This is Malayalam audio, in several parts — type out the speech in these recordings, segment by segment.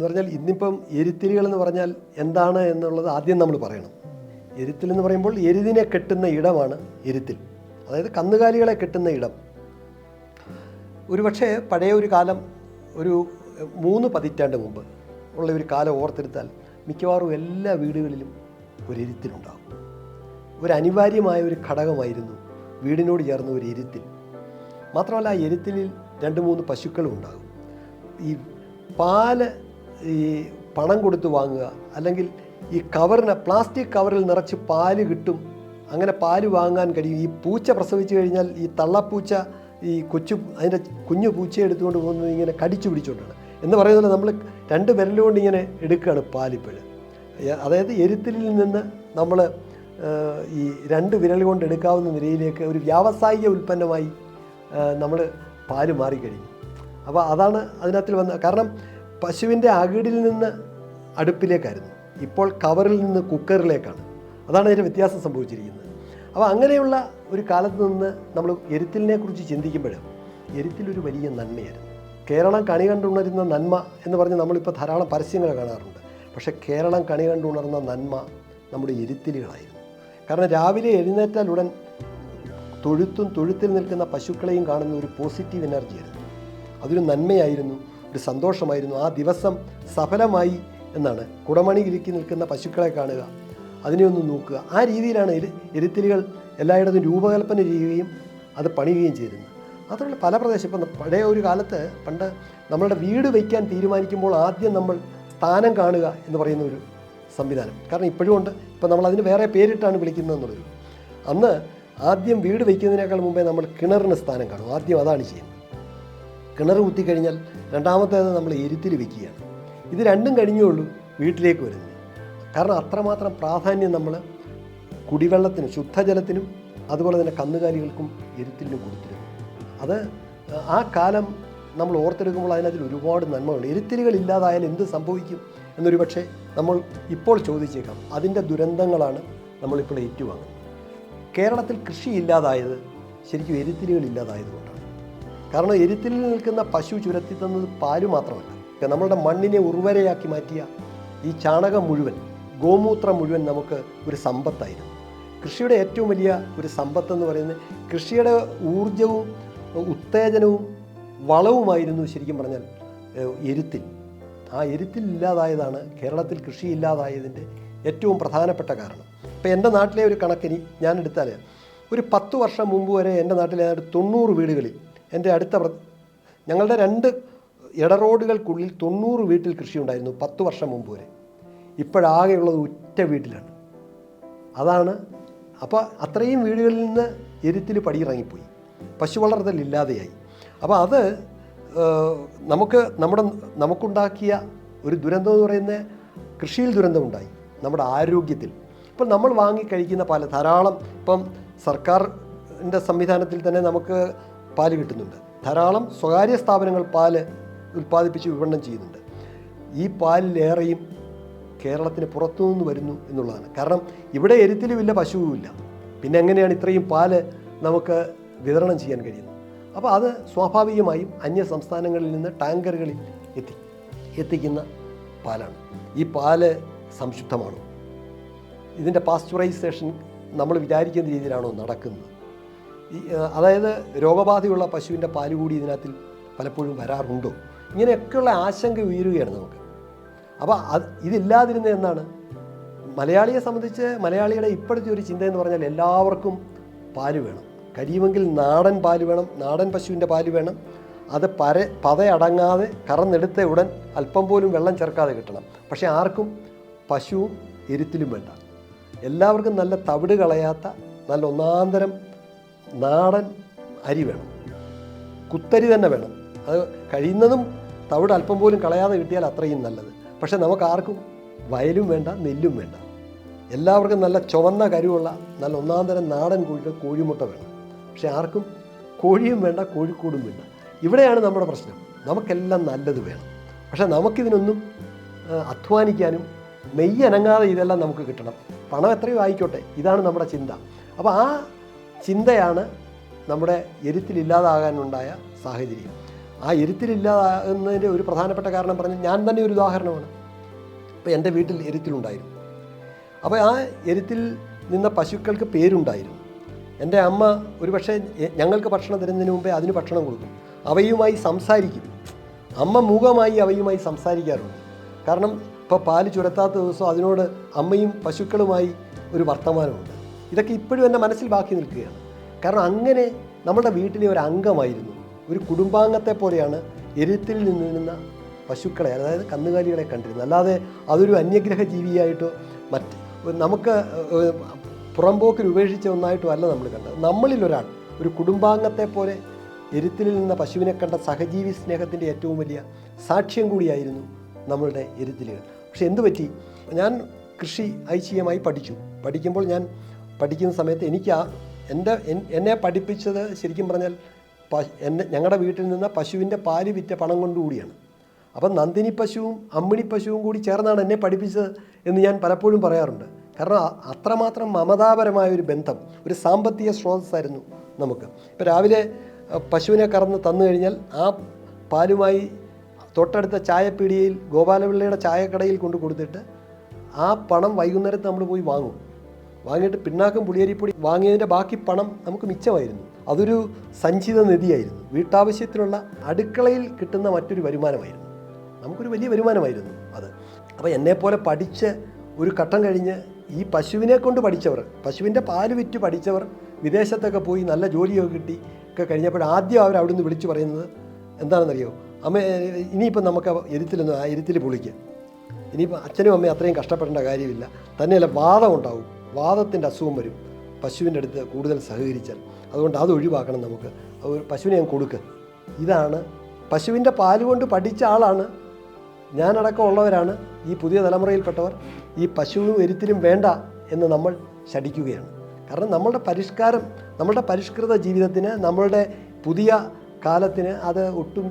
എന്ന് പറഞ്ഞാൽ ഇന്നിപ്പം എരുത്തിലികൾ എന്ന് പറഞ്ഞാൽ എന്താണ് എന്നുള്ളത് ആദ്യം നമ്മൾ പറയണം. എരുത്തിൽ എന്ന് പറയുമ്പോൾ എരുതിനെ കെട്ടുന്ന ഇടമാണ് എരുത്തിൽ, അതായത് കന്നുകാലികളെ കെട്ടുന്ന ഇടം. ഒരുപക്ഷെ പഴയ ഒരു കാലം, ഒരു 3 പതിറ്റാണ്ട് മുമ്പ് ഉള്ള ഒരു കാലം ഓർത്തെടുത്താൽ മിക്കവാറും എല്ലാ വീടുകളിലും ഒരു എരുത്തിലുണ്ടാകും. ഒരു അനിവാര്യമായ ഒരു ഘടകമായിരുന്നു വീടിനോട് ചേർന്ന ഒരു എരുത്തിൽ. മാത്രമല്ല ആ എരുത്തിലിൽ 2-3 പശുക്കളും ഉണ്ടാകും. ഈ പാല് ഈ പണം കൊടുത്ത് വാങ്ങുക, അല്ലെങ്കിൽ ഈ കവറിന് പ്ലാസ്റ്റിക് കവറിൽ നിറച്ച് പാല് കിട്ടും, അങ്ങനെ പാല് വാങ്ങാൻ കഴിയും. ഈ പൂച്ച പ്രസവിച്ച് കഴിഞ്ഞാൽ ഈ തള്ളപ്പൂച്ച ഈ അതിൻ്റെ കുഞ്ഞു പൂച്ചയെ എടുത്തുകൊണ്ട് പോകുന്നത് ഇങ്ങനെ കടിച്ചു പിടിച്ചുകൊണ്ടാണ് എന്ന് പറയുന്നത്. നമ്മൾ 2 വിരലുകൊണ്ട് ഇങ്ങനെ എടുക്കുകയാണ് പാലിപ്പോൾ. അതായത് എരുത്തിലിൽ നിന്ന് നമ്മൾ ഈ 2 വിരൽ കൊണ്ട് എടുക്കാവുന്ന നിലയിലേക്ക് ഒരു വ്യാവസായിക ഉൽപ്പന്നമായി നമ്മൾ പാല് മാറിക്കഴിഞ്ഞു. അപ്പോൾ അതാണ് അതിനകത്തിൽ വന്ന കാരണം. പശുവിൻ്റെ അകിടിൽ നിന്ന് അടുപ്പിലേക്കായിരുന്നു, ഇപ്പോൾ കവറിൽ നിന്ന് കുക്കറിലേക്കാണ്. അതാണ് അതിൻ്റെ വ്യത്യാസം സംഭവിച്ചിരിക്കുന്നത്. അപ്പോൾ അങ്ങനെയുള്ള ഒരു കാലത്ത് നിന്ന് നമ്മൾ എരുത്തിലിനെ കുറിച്ച് ചിന്തിക്കുമ്പോൾ എരുത്തിലൊരു വലിയ നന്മയായിരുന്നു. കേരളം കണി കണ്ടുണരുന്ന നന്മ എന്ന് പറഞ്ഞ് നമ്മളിപ്പോൾ ധാരാളം പരസ്യങ്ങൾ കാണാറുണ്ട്. പക്ഷേ കേരളം കണി കണ്ടുണർന്ന നന്മ നമ്മുടെ എരുത്തിലുകളായിരുന്നു. കാരണം രാവിലെ എഴുന്നേറ്റാൽ ഉടൻ തൊഴുത്തിൽ നിൽക്കുന്ന പശുക്കളെയും കാണുന്ന ഒരു പോസിറ്റീവ് എനർജിയായിരുന്നു. അതൊരു നന്മയായിരുന്നു, ഒരു സന്തോഷമായിരുന്നു. ആ ദിവസം സഫലമായി എന്നാണ്. കുടമണി കിലുക്കി നിൽക്കുന്ന പശുക്കളെ കാണുക, അതിനെ ഒന്ന് നോക്കുക. ആ രീതിയിലാണ് എരുത്തിലുകൾ എല്ലായിടത്തും രൂപകൽപ്പന ചെയ്യുകയും അത് പണിയുകയും ചെയ്തിരുന്നത്. അതുകൊണ്ട് പല പ്രദേശം ഇപ്പം പഴയ ഒരു കാലത്ത് പണ്ട് നമ്മളുടെ വീട് വയ്ക്കാൻ തീരുമാനിക്കുമ്പോൾ ആദ്യം നമ്മൾ സ്ഥാനം കാണുക എന്ന് പറയുന്ന ഒരു സംവിധാനം. കാരണം ഇപ്പോഴും ഉണ്ട്. ഇപ്പം നമ്മളതിന് വേറെ പേരിട്ടാണ് വിളിക്കുന്നതെന്നുള്ളൊരു. അന്ന് ആദ്യം വീട് വയ്ക്കുന്നതിനേക്കാൾ മുമ്പേ നമ്മൾ കിണറിന് സ്ഥാനം കാണും. ആദ്യം അതാണ് ചെയ്യുന്നത്. കിണർ കുത്തിക്കഴിഞ്ഞാൽ രണ്ടാമത്തേത് നമ്മൾ എരുത്തിൽ വയ്ക്കുകയാണ്. ഇത് രണ്ടും കഴിഞ്ഞേ ഉള്ളൂ വീട്ടിലേക്ക് വരുന്നത്. കാരണം അത്രമാത്രം പ്രാധാന്യം നമ്മൾ കുടിവെള്ളത്തിനും ശുദ്ധജലത്തിനും അതുപോലെ തന്നെ കന്നുകാലികൾക്കും എരുത്തിലിനും കൊടുത്തിരുന്നു. അത് ആ കാലം നമ്മൾ ഓർത്തെടുക്കുമ്പോൾ അതിനകത്തിൽ ഒരുപാട് നന്മകളുണ്ട്. എരുത്തിലുകൾ ഇല്ലാതായാൽ എന്ത് സംഭവിക്കും എന്നൊരു പക്ഷേ നമ്മൾ ഇപ്പോൾ ചോദിച്ചേക്കാം. അതിൻ്റെ ദുരന്തങ്ങളാണ് നമ്മളിപ്പോൾ ഏറ്റുവാങ്ങുന്നത്. കേരളത്തിൽ കൃഷി ഇല്ലാതായത് ശരിക്കും എരുത്തിലുകൾ ഇല്ലാതായതുകൊണ്ടാണ്. കാരണം എരുത്തിലിൽ നിൽക്കുന്ന പശു ചുരത്തി തന്നത് പാല് മാത്രമല്ല, നമ്മളുടെ മണ്ണിനെ ഉർവരയാക്കി മാറ്റിയ ഈ ചാണകം മുഴുവൻ, ഗോമൂത്രം മുഴുവൻ നമുക്ക് ഒരു സമ്പത്തായിരുന്നു. കൃഷിയുടെ ഏറ്റവും വലിയ ഒരു സമ്പത്തെന്ന് പറയുന്നത് കൃഷിയുടെ ഊർജവും ഉത്തേജനവും വളവുമായിരുന്നു ശരിക്കും പറഞ്ഞാൽ എരുത്തിൽ. ആ എരുത്തിൽ ഇല്ലാതായതാണ് കേരളത്തിൽ കൃഷി ഇല്ലാതായതിൻ്റെ ഏറ്റവും പ്രധാനപ്പെട്ട കാരണം. ഇപ്പോൾ എൻ്റെ നാട്ടിലെ ഒരു കണക്കിന് ഞാൻ എടുത്താൽ ഒരു 10 വർഷം മുമ്പ് വരെ എൻ്റെ നാട്ടിലെ 90 വീടുകളിൽ ഞങ്ങളുടെ 2 ഇടറോഡുകൾക്കുള്ളിൽ 90 വീട്ടിൽ കൃഷി ഉണ്ടായിരുന്നു 10 വർഷം മുമ്പ് വരെ. ഇപ്പോഴാകെയുള്ളത് ഒറ്റ വീട്ടിലാണ്. അതാണ്. അപ്പോൾ അത്രയും വീടുകളിൽ നിന്ന് എരുത്തിൽ പടിയിറങ്ങിപ്പോയി, പശു വളർത്തലില്ലാതെയായി. അപ്പോൾ അത് നമുക്കുണ്ടാക്കിയ ഒരു ദുരന്തം എന്ന് പറയുന്നത് കൃഷിയിൽ ദുരന്തമുണ്ടായി, നമ്മുടെ ആരോഗ്യത്തിൽ. ഇപ്പം നമ്മൾ വാങ്ങിക്കഴിക്കുന്ന പാല് ധാരാളം, ഇപ്പം സർക്കാരിൻ്റെ സംവിധാനത്തിൽ തന്നെ നമുക്ക് പാല് കിട്ടുന്നുണ്ട്. ധാരാളം സ്വകാര്യ സ്ഥാപനങ്ങൾ പാല് ഉൽപ്പാദിപ്പിച്ച് വിപണനം ചെയ്യുന്നുണ്ട്. ഈ പാലിലേറെയും കേരളത്തിന് പുറത്തുനിന്ന് വരുന്നു എന്നുള്ളതാണ്. കാരണം ഇവിടെ എരുത്തിലുമില്ല, പശുവുമില്ല, പിന്നെ എങ്ങനെയാണ് ഇത്രയും പാല് നമുക്ക് വിതരണം ചെയ്യാൻ കഴിയുന്നത്? അപ്പോൾ അത് സ്വാഭാവികമായും അന്യ സംസ്ഥാനങ്ങളിൽ നിന്ന് ടാങ്കറുകളിൽ എത്തിക്കുന്ന പാലാണ്. ഈ പാല് സംശുദ്ധമാണോ? ഇതിൻ്റെ പാസ്ചറൈസേഷൻ നമ്മൾ വിചാരിക്കുന്ന രീതിയിലാണോ നടക്കുന്നത്? അതായത് രോഗബാധയുള്ള പശുവിൻ്റെ പാല് കൂടി ഇതിനകത്തിൽ പലപ്പോഴും വരാറുണ്ടോ? ഇങ്ങനെയൊക്കെയുള്ള ആശങ്ക ഉയരുകയാണ് നമുക്ക്. അപ്പോൾ ഇതില്ലാതിരുന്ന എന്നാണ് മലയാളിയെ സംബന്ധിച്ച്. മലയാളിയുടെ ഇപ്പോഴത്തെ ഒരു ചിന്ത എന്ന് പറഞ്ഞാൽ എല്ലാവർക്കും പാല് വേണം, കഴിയുമെങ്കിൽ നാടൻ പാല് വേണം, നാടൻ പശുവിൻ്റെ പാല് വേണം. അത് പതയടങ്ങാതെ കറന്നെടുത്ത ഉടൻ അല്പം പോലും വെള്ളം ചേർക്കാതെ കിട്ടണം. പക്ഷേ ആർക്കും പശുവും എരുത്തിലും വേണ്ട. എല്ലാവർക്കും നല്ല തവിട് കളയാത്ത നല്ല ഒന്നാന്തരം നാടൻ അരി വേണം, കുത്തരി തന്നെ വേണം. അത് കഴിയുന്നതും തവിട് അല്പം പോലും കളയാതെ കിട്ടിയാൽ അത്രയും നല്ലത്. പക്ഷെ നമുക്കാർക്കും വയലും വേണ്ട, നെല്ലും വേണ്ട. എല്ലാവർക്കും നല്ല ചുവന്ന കരുവുള്ള നല്ല ഒന്നാന്തരം നാടൻ കോഴിമുട്ട വേണം. പക്ഷെ ആർക്കും കോഴിയും വേണ്ട, കോഴിക്കൂടും വേണ്ട. ഇവിടെയാണ് നമ്മുടെ പ്രശ്നം. നമുക്കെല്ലാം നല്ലത് വേണം, പക്ഷെ നമുക്കിതിനൊന്നും അധ്വാനിക്കാനും മെയ്യനങ്ങാതെ ഇതെല്ലാം നമുക്ക് കിട്ടണം. പണം എത്രയോ ആയിക്കോട്ടെ, ഇതാണ് നമ്മുടെ ചിന്ത. അപ്പോൾ ആ ചിന്തയാണ് നമ്മുടെ എരുത്തിലില്ലാതാകാനുണ്ടായ സാഹചര്യം. ആ എരുത്തിലില്ലാതാകുന്നതിൻ്റെ ഒരു പ്രധാനപ്പെട്ട കാരണം പറഞ്ഞാൽ ഞാൻ തന്നെ ഒരു ഉദാഹരണമാണ്. അപ്പോൾ എൻ്റെ വീട്ടിൽ എരുത്തിലുണ്ടായിരുന്നു. അപ്പോൾ ആ എരുത്തിൽ നിന്ന പശുക്കൾക്ക് പേരുണ്ടായിരുന്നു. എൻ്റെ അമ്മ ഒരുപക്ഷെ ഞങ്ങൾക്ക് ഭക്ഷണം തരുന്നതിന് മുമ്പേ അതിന് ഭക്ഷണം കൊടുക്കും. അവയുമായി സംസാരിക്കും. അമ്മ മൂകമായി അവയുമായി സംസാരിക്കാറുണ്ട്. കാരണം ഇപ്പോൾ പാല് ചുരത്താത്ത ദിവസം അതിനോട് അമ്മയും പശുക്കളുമായി ഒരു വർത്തമാനമുണ്ട്. ഇതൊക്കെ ഇപ്പോഴും എൻ്റെ മനസ്സിൽ ബാക്കി നിൽക്കുകയാണ്. കാരണം അങ്ങനെ നമ്മുടെ വീട്ടിലെ ഒരു അംഗമായിരുന്നു, ഒരു കുടുംബാംഗത്തെ പോലെയാണ് എരുത്തിൽ നിന്ന പശുക്കളെ, അതായത് കന്നുകാലികളെ കണ്ടിരുന്നത്. അല്ലാതെ അതൊരു അന്യഗ്രഹ ജീവിയായിട്ടോ നമുക്ക് പുറംപോക്കിൽ ഉപേക്ഷിച്ച ഒന്നായിട്ടോ അല്ല നമ്മൾ കണ്ടത്. നമ്മളിൽ ഒരാൾ, ഒരു കുടുംബാംഗത്തെ പോലെ എരുത്തിൽ നിന്ന പശുവിനെ കണ്ട സഹജീവി സ്നേഹത്തിൻ്റെ ഏറ്റവും വലിയ സാക്ഷ്യം കൂടിയായിരുന്നു നമ്മളുടെ എരുത്തിലുകൾ. പക്ഷെ എന്തു പറ്റി, ഞാൻ കൃഷി ഐച്ഛികമായി പഠിക്കുമ്പോൾ ഞാൻ പഠിക്കുന്ന സമയത്ത് എനിക്ക് എന്നെ പഠിപ്പിച്ചത് ശരിക്കും പറഞ്ഞാൽ ഞങ്ങളുടെ വീട്ടിൽ നിന്ന് പശുവിൻ്റെ പാല് വിറ്റ പണം കൊണ്ടുകൂടിയാണ്. അപ്പം നന്ദിനി പശുവും അമ്മിണി പശുവും കൂടി ചേർന്നാണ് എന്നെ പഠിപ്പിച്ചത് എന്ന് ഞാൻ പലപ്പോഴും പറയാറുണ്ട്. കാരണം അത്രമാത്രം മമതാപരമായ ഒരു ബന്ധം, ഒരു സാമ്പത്തിക സ്രോതസ്സായിരുന്നു നമുക്ക്. ഇപ്പോൾ രാവിലെ പശുവിനെ കറന്ന് തന്നു കഴിഞ്ഞാൽ ആ പാലുമായി തൊട്ടടുത്ത ചായപ്പീടികയിൽ ഗോപാലപിള്ളയുടെ ചായക്കടയിൽ കൊണ്ട് കൊടുത്തിട്ട് ആ പണം വൈകുന്നേരത്ത് നമ്മൾ പോയി വാങ്ങിയിട്ട് പിണ്ണാക്കും പുളിയരിപ്പൊടി വാങ്ങിയതിൻ്റെ ബാക്കി പണം നമുക്ക് മിച്ചമായിരുന്നു. അതൊരു സഞ്ചിത നിധിയായിരുന്നു. വീട്ടാവശ്യത്തിനുള്ള അടുക്കളയിൽ കിട്ടുന്ന മറ്റൊരു വരുമാനമായിരുന്നു. നമുക്കൊരു വലിയ വരുമാനമായിരുന്നു അത്. അപ്പോൾ എന്നെപ്പോലെ പഠിച്ച് ഒരു ഘട്ടം കഴിഞ്ഞ് ഈ പശുവിനെ കൊണ്ട് പഠിച്ചവർ, പശുവിൻ്റെ പാല് വിറ്റ് പഠിച്ചവർ വിദേശത്തൊക്കെ പോയി നല്ല ജോലിയൊക്കെ കിട്ടി ഒക്കെ കഴിഞ്ഞപ്പോൾ ആദ്യം അവർ അവിടെ നിന്ന് വിളിച്ചു പറയുന്നത് എന്താണെന്നറിയോ, അമ്മ ഇനിയിപ്പം നമുക്ക് ആ എരുത്തിൽ പൊളിക്കുക, ഇനിയിപ്പോൾ അച്ഛനും അമ്മയും അത്രയും കഷ്ടപ്പെടേണ്ട കാര്യമില്ല, തന്നെയല്ല വാദം ഉണ്ടാവും, വാദത്തിൻ്റെ അസുഖം വരും പശുവിൻ്റെ അടുത്ത് കൂടുതൽ സഹകരിച്ചാൽ, അതുകൊണ്ട് അത് ഒഴിവാക്കണം, നമുക്ക് ഒരു പശുവിനെ ഞാൻ കൊടുക്കുക. ഇതാണ് പശുവിൻ്റെ പാല് കൊണ്ട് പഠിച്ച ആളാണ് ഞാനടക്കം ഉള്ളവരാണ് ഈ പുതിയ തലമുറയിൽപ്പെട്ടവർ. ഈ പശുവും എരുത്തിലും വേണ്ട എന്ന് നമ്മൾ ശഠിക്കുകയാണ്. കാരണം നമ്മളുടെ പരിഷ്കൃത ജീവിതത്തിന്, നമ്മളുടെ പുതിയ കാലത്തിന് അത് ഒട്ടും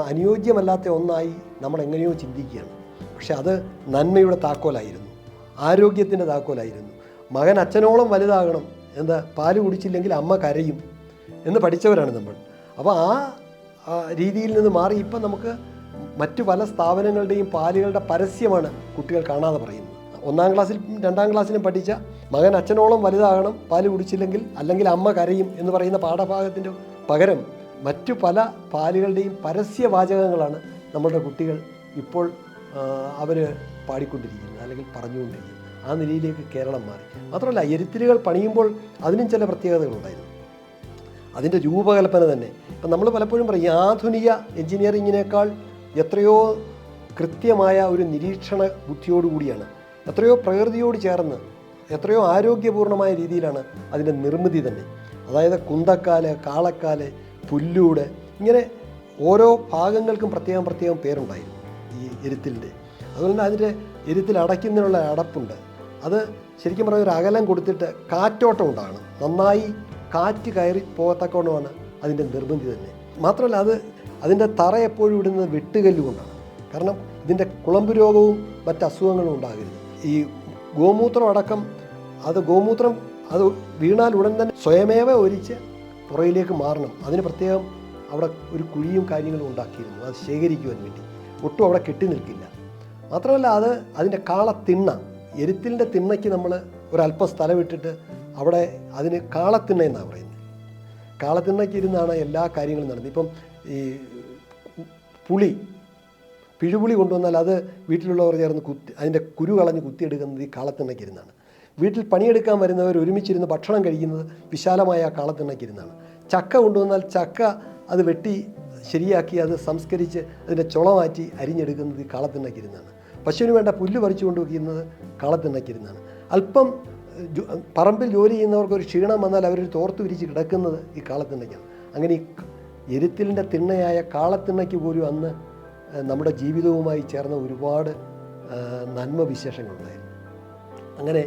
അനുയോജ്യമല്ലാത്ത ഒന്നായി നമ്മൾ എങ്ങനെയോ ചിന്തിക്കുകയാണ്. പക്ഷെ അത് നന്മയുടെ താക്കോലായിരുന്നു, ആരോഗ്യത്തിൻ്റെ താക്കോലായിരുന്നു. മകൻ അച്ഛനോളം വലുതാകണം, എന്താ പാല് കുടിച്ചില്ലെങ്കിൽ അമ്മ കരയും എന്ന് പഠിച്ചവരാണ് നമ്മൾ. അപ്പോൾ ആ രീതിയിൽ നിന്ന് മാറി ഇപ്പം നമുക്ക് മറ്റു പല സ്ഥാപനങ്ങളുടെയും പാലുകളുടെ പരസ്യമാണ് കുട്ടികൾ കാണാതെ പറയുന്നത്. 1-ാം ക്ലാസ്സിലും 2-ാം ക്ലാസ്സിലും പഠിച്ച മകൻ അച്ഛനോളം വലുതാകണം, പാല് കുടിച്ചില്ലെങ്കിൽ, അല്ലെങ്കിൽ അമ്മ കരയും എന്ന് പറയുന്ന പാഠഭാഗത്തിൻ്റെ പകരം മറ്റു പല പാലുകളുടെയും പരസ്യവാചകങ്ങളാണ് നമ്മളുടെ കുട്ടികൾ ഇപ്പോൾ അവർ പാടിക്കൊണ്ടിരിക്കുന്നത് അല്ലെങ്കിൽ പറഞ്ഞുകൊണ്ടിരിക്കുന്നത്. ആ നിലയിലേക്ക് കേരളം മാറി. മാത്രമല്ല, എരുത്തിലുകൾ പണിയുമ്പോൾ അതിനും ചില പ്രത്യേകതകളുണ്ടായിരുന്നു. അതിൻ്റെ രൂപകൽപ്പന തന്നെ ഇപ്പം നമ്മൾ പലപ്പോഴും പറയും, ആധുനിക എൻജിനീയറിങ്ങിനേക്കാൾ എത്രയോ കൃത്യമായ ഒരു നിരീക്ഷണ ബുദ്ധിയോടുകൂടിയാണ്, എത്രയോ പ്രകൃതിയോട് ചേർന്ന്, എത്രയോ ആരോഗ്യപൂർണമായ രീതിയിലാണ് അതിൻ്റെ നിർമ്മിതി തന്നെ. അതായത് കുന്തക്കാല്, കാളക്കാല്, പുല്ലൂട്, ഇങ്ങനെ ഓരോ ഭാഗങ്ങൾക്കും പ്രത്യേകം പേരുണ്ടായിരുന്നു ഈ എരുത്തിലിൻ്റെ. അതുപോലെ തന്നെ അതിൻ്റെ എരുത്തിൽ അടയ്ക്കുന്നതിനുള്ള അടപ്പുണ്ട്. അത് ശരിക്കും പറഞ്ഞാൽ ഒരു അകലം കൊടുത്തിട്ട് കാറ്റോട്ടം ഉണ്ടാകണം, നന്നായി കാറ്റ് കയറി പോകത്തക്കവണ്ണമാണ് അതിൻ്റെ നിർബന്ധി തന്നെ. മാത്രമല്ല അതിൻ്റെ തറ എപ്പോഴും ഇടുന്നത് വെട്ടുകല്ല് കൊണ്ടാണ്. കാരണം ഇതിൻ്റെ കുളമ്പ് രോഗവും മറ്റ് അസുഖങ്ങളും ഉണ്ടാകരുത്. ഈ ഗോമൂത്രം അടക്കം ഗോമൂത്രം അത് വീണാൽ ഉടൻ തന്നെ സ്വയമേവ ഒരിച്ച് പുറയിലേക്ക് മാറണം. അതിന് പ്രത്യേകം അവിടെ ഒരു കുഴിയും കാര്യങ്ങളും ഉണ്ടാക്കിയിരുന്നു, അത് ശേഖരിക്കുവാൻ വേണ്ടി. ഒട്ടും അവിടെ കെട്ടി നിൽക്കില്ല. മാത്രമല്ല അതിൻ്റെ കാളത്തിണ്ണ, എരുത്തിലിൻ്റെ തിണ്ണയ്ക്ക് നമ്മൾ ഒരല്പം സ്ഥലം ഇട്ടിട്ട് അവിടെ അതിന് കാളത്തിണ്ണ എന്നാണ് പറയുന്നത്. കാളത്തിണ്ണയ്ക്ക് ഇരുന്നാണ് എല്ലാ കാര്യങ്ങളും നടന്നത്. ഇപ്പം ഈ പിഴുപുളി കൊണ്ടുവന്നാൽ അത് വീട്ടിലുള്ളവർ ചേർന്ന് അതിൻ്റെ കുരു കളഞ്ഞ് കുത്തിയെടുക്കുന്നത് ഈ കാളത്തിണ്ണയ്ക്കിരുന്നാണ്. വീട്ടിൽ പണിയെടുക്കാൻ വരുന്നവർ ഒരുമിച്ചിരുന്ന് ഭക്ഷണം കഴിക്കുന്നത് വിശാലമായ ആ കാളത്തിണ്ണയ്ക്കിരുന്നാണ്. ചക്ക കൊണ്ടുവന്നാൽ ചക്ക അത് വെട്ടി ശരിയാക്കി അത് സംസ്കരിച്ച് അതിൻ്റെ ചുള മാറ്റി അരിഞ്ഞെടുക്കുന്നത് ഈ കാളത്തിണ്ണയ്ക്കിരുന്നാണ്. പശുവിന് വേണ്ട പുല്ല് പറിച്ചു കൊണ്ടുവയ്ക്കുന്നത് കാളത്തിണ്ണയ്ക്കിരുന്നാണ്. അല്പം പറമ്പിൽ ജോലി ചെയ്യുന്നവർക്കൊരു ക്ഷീണം വന്നാൽ അവരൊരു തോർത്ത് വിരിച്ച് കിടക്കുന്നത് ഈ കാളത്തിണ്ണയ്ക്കാണ്. അങ്ങനെ ഈ എരുത്തിലിൻ്റെ തിണ്ണയായ കാളത്തിണ്ണയ്ക്ക് പോലും അന്ന് നമ്മുടെ ജീവിതവുമായി ചേർന്ന ഒരുപാട് നന്മ വിശേഷങ്ങളുണ്ടായിരുന്നു. അങ്ങനെ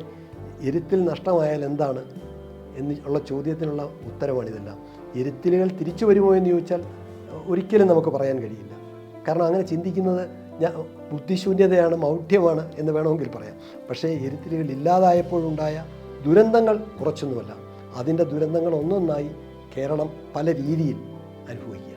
എരുത്തിൽ നഷ്ടമായാൽ എന്താണ് എന്നുള്ള ചോദ്യത്തിനുള്ള ഉത്തരമാണിതെല്ലാം. എരുത്തിലുകൾ തിരിച്ചു വരുമോ എന്ന് ചോദിച്ചാൽ ഒരിക്കലും നമുക്ക് പറയാൻ കഴിയില്ല. കാരണം അങ്ങനെ ചിന്തിക്കുന്നത് ബുദ്ധിശൂന്യതയാണ്, മൗഢ്യമാണ് എന്ന് വേണമെങ്കിൽ പറയാം. പക്ഷേ എരുത്തിലുകൾ ഇല്ലാതായപ്പോഴുണ്ടായ ദുരന്തങ്ങൾ കുറച്ചൊന്നുമല്ല. അതിൻ്റെ ദുരന്തങ്ങൾ ഒന്നൊന്നായി കേരളം പല രീതിയിൽ അനുഭവിക്കുക.